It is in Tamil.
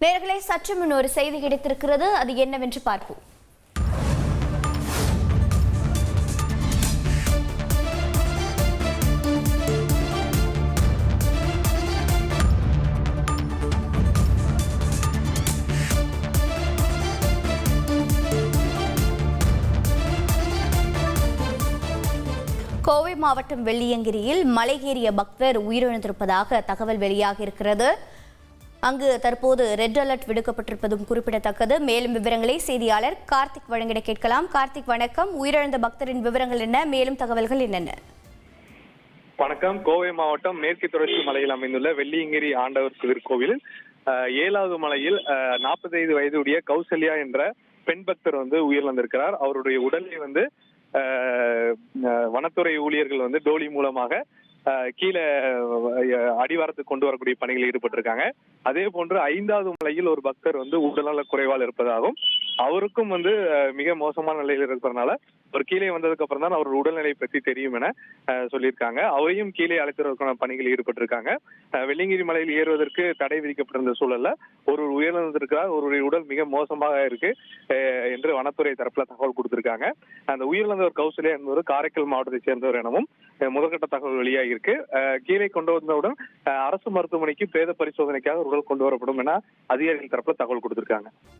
நேயர்களே, சற்று முன் ஒரு செய்தி கிடைத்திருக்கிறது. அது என்னவென்று பார்ப்போம். கோவை மாவட்டம் வெள்ளியங்கிரியில் மலை ஏறிய பக்தர் உயிரிழந்திருப்பதாக தகவல் வெளியாகியிருக்கிறது. அங்கு தற்போது ரெட் அலர்ட் விடுக்கப்பட்டிருப்பதும் குறிப்பிடத்தக்கது. மேலும் விவரங்களை செய்தியாளர் கார்த்திக் வழங்கிட கேட்கலாம். கார்த்திக், வணக்கம். உயிரிழந்த பக்தரின் விவரங்கள் என்ன? மேலும் தகவல்கள் என்னென்ன? வணக்கம். கோவை மாவட்டம் மேற்கு தொடர்ச்சி மலையில் அமைந்துள்ள வெள்ளியங்கிரி ஆண்டவர் திருக்கோவில் 7வது மலையில் 45 வயதுடைய கௌசல்யா என்ற பெண் பக்தர் உயிரிழந்திருக்கிறார். அவருடைய உடலை வனத்துறை ஊழியர்கள் டோலி மூலமாக கீழே அடிவாரத்துக்கு கொண்டு வரக்கூடிய பணிகளில் ஈடுபட்டிருக்காங்க. அதே போன்று 5வது மலையில் ஒரு பக்தர் உடல்நல குறைவால் இருப்பதாகவும் அவருக்கும் மிக மோசமான நிலையில் இருக்கிறதுனால ஒரு கீழே வந்ததுக்கு அப்புறம் தான் அவரோட உடல்நிலை பற்றி தெரியும் என சொல்லியிருக்காங்க. அவரையும் கீழே அழைத்ததற்கான பணிகளில் ஈடுபட்டிருக்காங்க. வெள்ளியங்கிரி மலையில் ஏறுவதற்கு தடை விதிக்கப்பட்டிருந்த சூழல்ல ஒரு உயிரிழந்திருக்கிறார். ஒருவருடைய உடல் மிக மோசமாக இருக்கு என்று வனத்துறை தரப்புல தகவல் கொடுத்திருக்காங்க. அந்த உயிரிழந்தவர் கௌசல்யா என்பவர் காரைக்கால் மாவட்டத்தை சேர்ந்தவர் எனவும் முதற்கட்ட தகவல் வெளியாகி இருக்கு. கீழே கொண்டு வந்தவுடன் அரசு மருத்துவமனைக்கு பிரேத பரிசோதனைக்காக உடல் கொண்டு வரப்படும் என அதிகாரிகள் தரப்புல தகவல் கொடுத்திருக்காங்க.